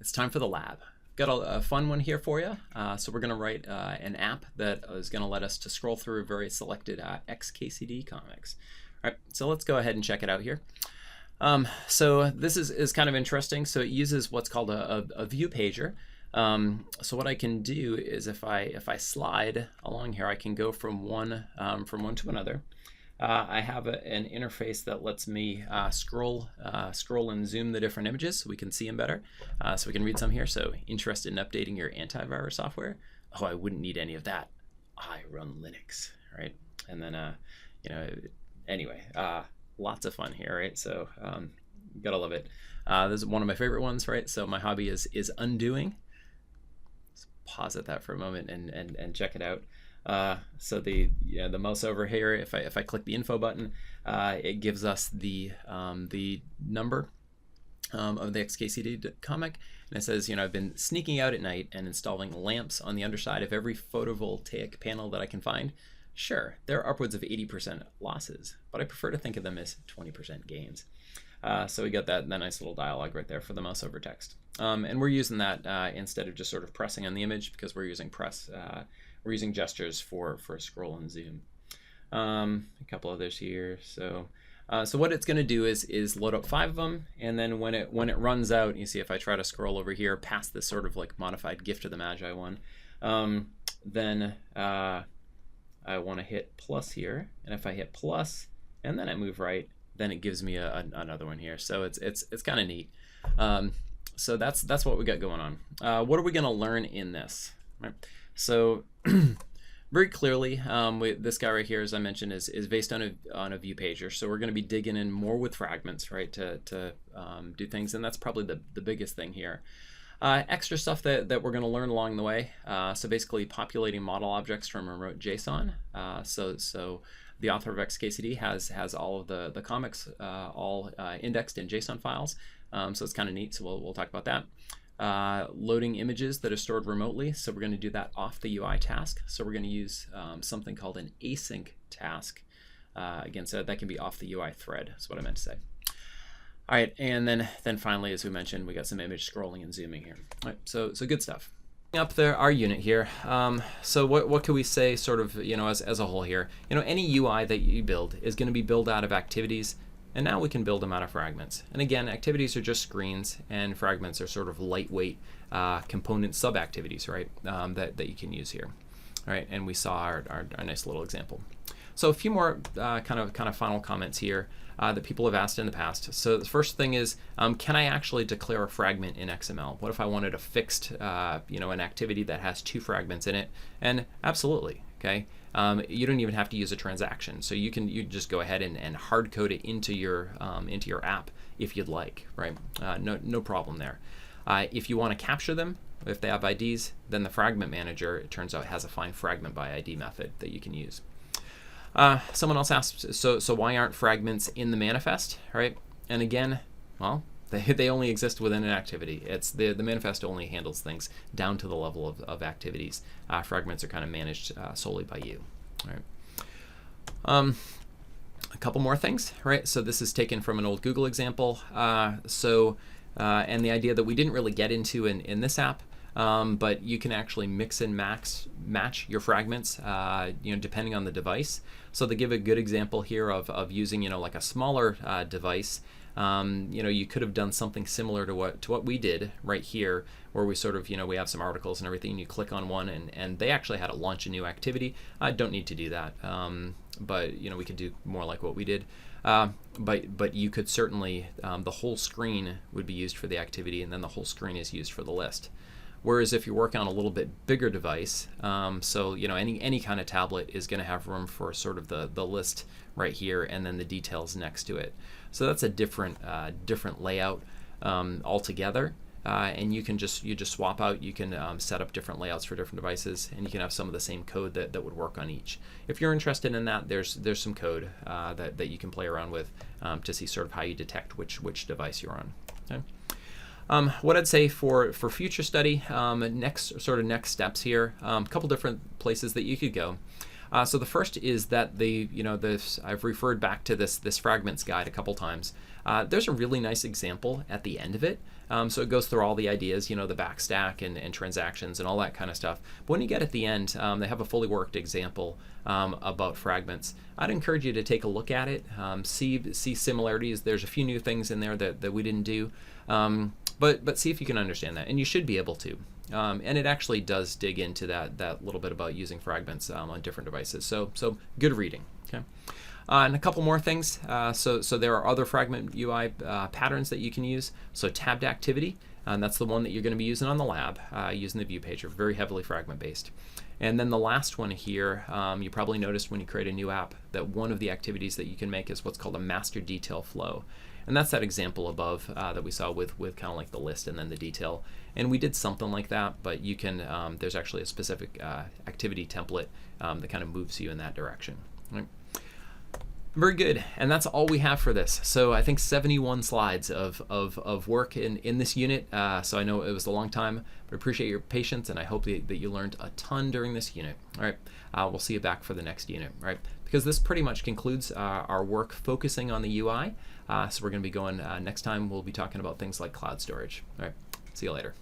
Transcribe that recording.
It's time for the lab. Got a fun one here for you. So we're going to write an app that is going to let us to scroll through very selected XKCD comics. All right, so let's go ahead and check it out here. So this is kind of interesting. So it uses what's called a view pager. So what I can do is if I slide along here, I can go from one to another. I have an interface that lets me scroll and zoom the different images so we can see them better. So we can read some here. So interested in updating your antivirus software? Oh, I wouldn't need any of that. I run Linux, right? And then, anyway, lots of fun here, right? So gotta love it. This is one of my favorite ones, right? So my hobby is undoing. Let's pause at that for a moment and check it out. So the mouse over here, if I click the info button, it gives us the number of the XKCD comic, and it says, I've been sneaking out at night and installing lamps on the underside of every photovoltaic panel that I can find. Sure, there are upwards of 80% losses, but I prefer to think of them as 20% gains. So we got that nice little dialogue right there for the mouse over text, and we're using that instead of just sort of pressing on the image, because we're using we're using gestures for scroll and zoom. A couple others here. So what it's going to do is load up 5 of them, and then when it runs out, you see if I try to scroll over here past this sort of like modified Gift of the Magi one, then I want to hit plus here, and if I hit plus and then I move right, then it gives me another one here. So it's kind of neat. So that's what we got going on. What are we going to learn in this? Right. So very clearly, this guy right here, as I mentioned, is based on a view pager. So we're going to be digging in more with fragments, right, to do things, and that's probably the biggest thing here. Extra stuff that we're going to learn along the way. So basically populating model objects from remote JSON. So the author of XKCD has all of the comics all indexed in JSON files. So it's kind of neat. So we'll talk about that. Loading images that are stored remotely. So we're going to do that off the UI task. So we're going to use something called an async task. Again, so that can be off the UI thread. That's what I meant to say. All right, and then finally, as we mentioned, we got some image scrolling and zooming here. All right, so good stuff. Up there, our unit here. So what can we say, sort of, as a whole here? Any UI that you build is going to be built out of activities. And now we can build them out of fragments. And again, activities are just screens, and fragments are sort of lightweight component sub-activities, right, that you can use here. All right, and we saw our nice little example. So a few more kind of final comments here that people have asked in the past. So the first thing is, can I actually declare a fragment in XML? What if I wanted a fixed, an activity that has 2 fragments in it? And absolutely, okay. You don't even have to use a transaction, so you just go ahead and hard code it into your app if you'd like, right? No problem there. If you want to capture them, if they have IDs, then the fragment manager, it turns out, has a find fragment by ID method that you can use. Someone else asked, so why aren't fragments in the manifest, right? And again, well, they only exist within an activity. It's the manifest only handles things down to the level of activities. Fragments are kind of managed solely by you. All right. A couple more things, right? So this is taken from an old Google example. And the idea that we didn't really get into in this app, but you can actually mix and match your fragments, depending on the device. So they give a good example here of using, like a smaller device. You could have done something similar to what we did right here, where we sort of, we have some articles and everything, and you click on one and they actually had to launch a new activity. I don't need to do that, but we could do more like what we did. But you could certainly, the whole screen would be used for the activity, and then the whole screen is used for the list. Whereas if you're working on a little bit bigger device, so any kind of tablet is going to have room for sort of the list right here, and then the details next to it. So that's a different layout altogether, and you just swap out. You can set up different layouts for different devices, and you can have some of the same code that would work on each. If you're interested in that, there's some code that you can play around with to see sort of how you detect which device you're on. Okay. What I'd say for future study, next steps here, a couple different places that you could go. So the first is that I've referred back to this Fragments guide a couple times. There's a really nice example at the end of it. So it goes through all the ideas, the backstack and transactions and all that kind of stuff. But when you get at the end, they have a fully worked example about Fragments. I'd encourage you to take a look at it, see similarities. There's a few new things in there that we didn't do, but see if you can understand that, and you should be able to. And it actually does dig into that little bit about using Fragments on different devices. So good reading. Okay. And a couple more things. So there are other Fragment UI patterns that you can use. So tabbed activity, and that's the one that you're going to be using on the lab, using the view pager, very heavily Fragment based. And then the last one here, you probably noticed when you create a new app that one of the activities that you can make is what's called a master detail flow. And that's that example above that we saw with kind of like the list and then the detail. And we did something like that, but you can, there's actually a specific activity template that kind of moves you in that direction. Right? Very good, and that's all we have for this. So I think 71 slides of work in this unit. So I know it was a long time, but appreciate your patience, and I hope that you learned a ton during this unit. All right, we'll see you back for the next unit, right? Because this pretty much concludes our work focusing on the UI. So we're going to be going, next time we'll be talking about things like cloud storage. All right, see you later.